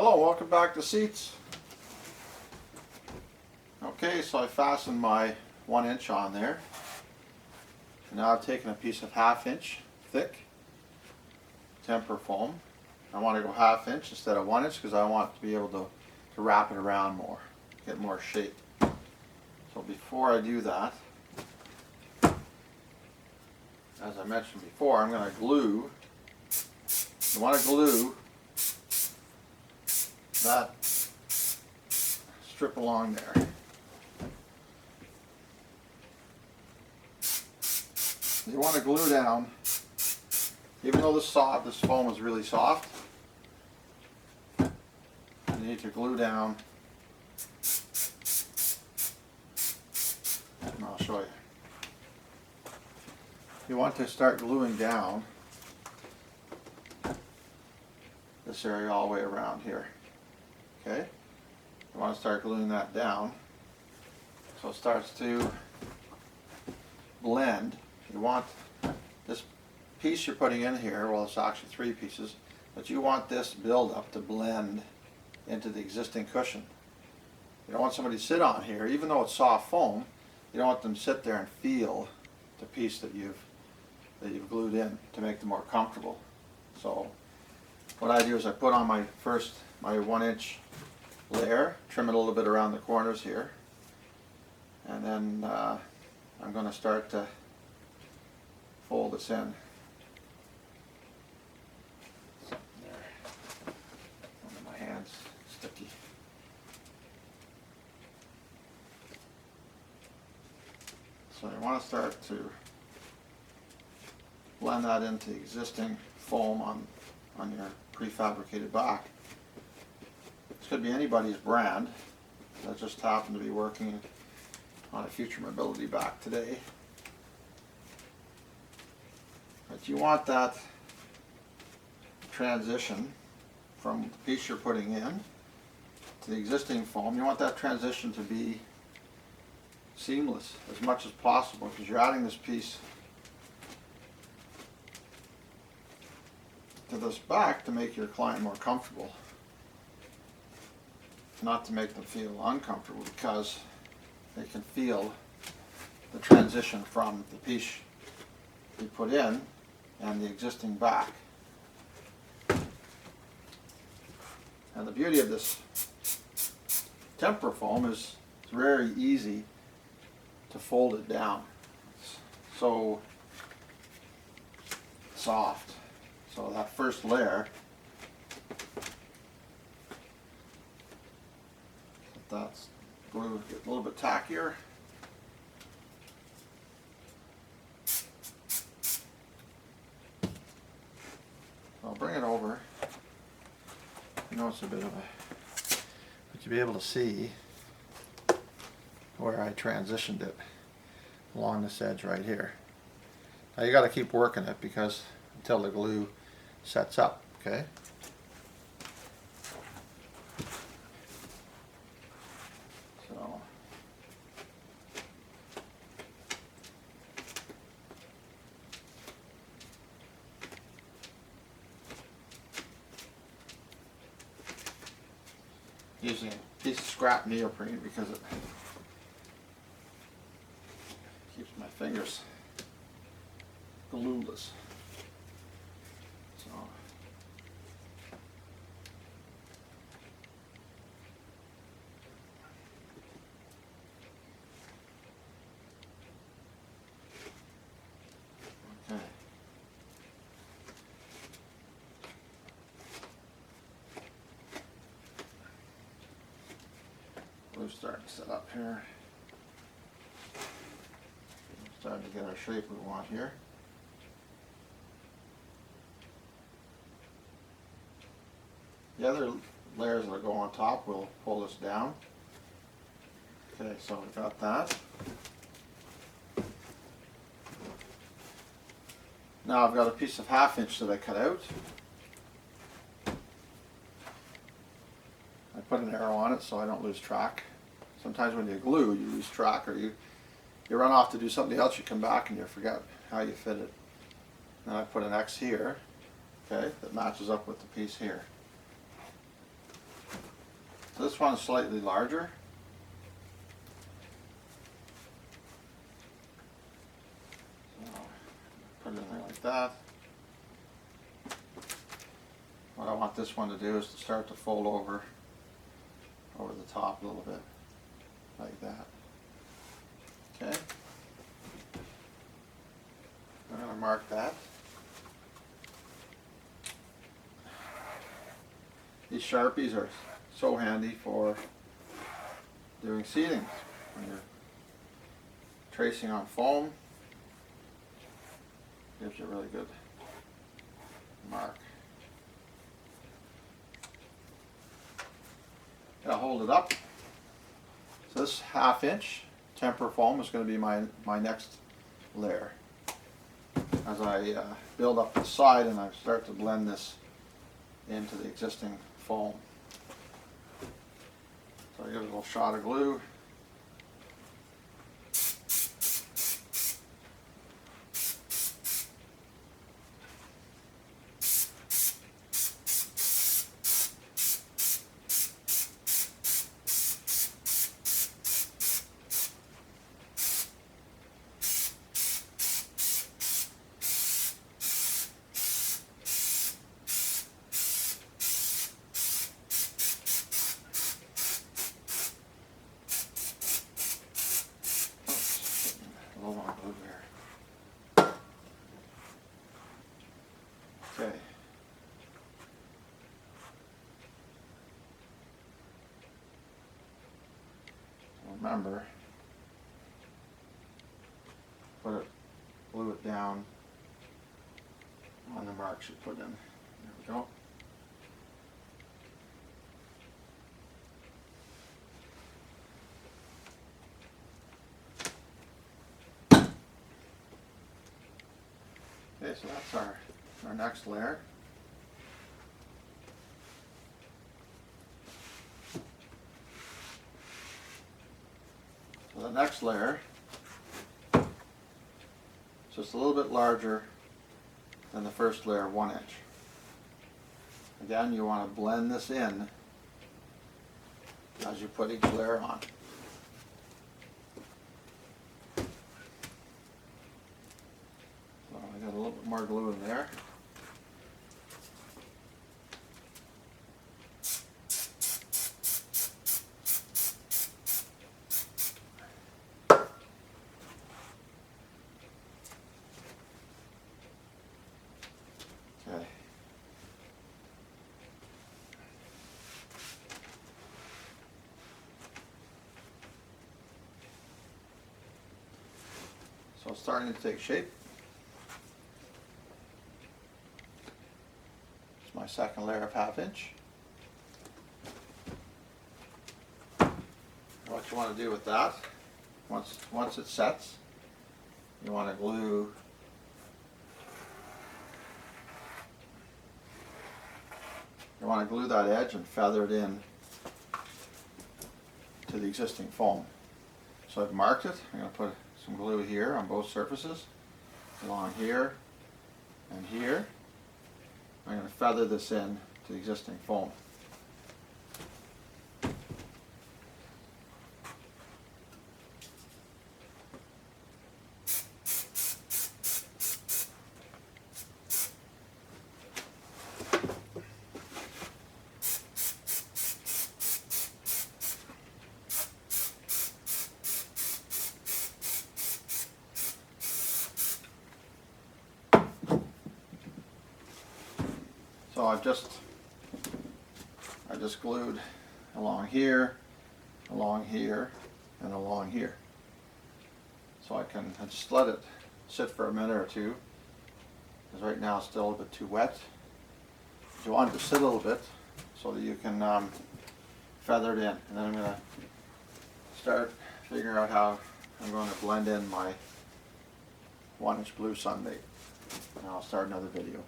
Hello, welcome back to Seats. Okay, so I fastened my 1 inch on there. And now I've taken a piece of 1/2 inch thick temper foam. I want to go 1/2 inch instead of 1 inch because I want to be able to wrap it around more, get more shape. So before I do that, as I mentioned before, I'm going to glue. You want to glue that strip along there. You want to glue down, even though this foam is really soft, you need to glue down, and I'll show you. You want to start gluing down this area all the way around here. Okay? You want to start gluing that down so it starts to blend. You want this piece you're putting in here, well, it's actually 3 pieces, but you want this buildup to blend into the existing cushion. You don't want somebody to sit on here, even though it's soft foam, you don't want them to sit there and feel the piece that you've glued in to make them more comfortable. So what I do is I put on my 1 inch layer, trim it a little bit around the corners here, and then I'm going to start to fold this in. There. One of my hands sticky. So you want to start to blend that into the existing foam on your prefabricated back. This could be anybody's brand. I just happened to be working on a future mobility back today. But you want that transition from the piece you're putting in to the existing foam, you want that transition to be seamless as much as possible because you're adding this piece to this back to make your client more comfortable, not to make them feel uncomfortable, because they can feel the transition from the piece you put in and the existing back. And the beauty of this temper foam is it's very easy to fold it down. It's so soft. So that first layer, that's glue, get a little bit tackier. I'll bring it over. You know, it's a bit of a, but you'll be able to see where I transitioned it along this edge right here. Now you got to keep working it because until the glue sets up, okay? So using a piece of scrap neoprene because it keeps my fingers glueless. So okay. We're starting to set up here. We're starting to get our shape we want here. The other layers that go on top will pull this down. Okay, so we've got that. Now I've got a piece of 1/2 inch that I cut out. I put an arrow on it so I don't lose track. Sometimes when you glue, you lose track, or you run off to do something else, you come back and you forget how you fit it. Then I put an X here, okay, that matches up with the piece here. So this one's slightly larger. So put it in there like that. What I want this one to do is to start to fold over the top a little bit, like that. Okay. I'm going to mark that. These Sharpies are so handy for doing seatings. When you're tracing on foam, gives you a really good mark. I'll hold it up. So this 1/2 inch temper foam is going to be my next layer. As I build up the side and I start to blend this into the existing foam. So I give it a little shot of glue. Okay. Remember, glue it down on the marks you put in. There we go. Okay, so that's our next layer. So the next layer is just a little bit larger than the first layer, 1 inch. Again, you want to blend this in as you put each layer on. So I got a little bit more glue in there. Okay. So it's starting to take shape. It's my second layer of 1/2 inch. What you want to do with that, once it sets, you want to glue that edge and feather it in to the existing foam. So I've marked it. I'm going to put some glue here on both surfaces, along here and here. I'm going to feather this in to the existing foam. So I just glued along here, and along here. So I can just let it sit for a minute or two, because right now it's still a bit too wet. You want it to sit a little bit so that you can feather it in. And then I'm going to start figuring out how I'm going to blend in my 1 inch blue sunbait. And I'll start another video.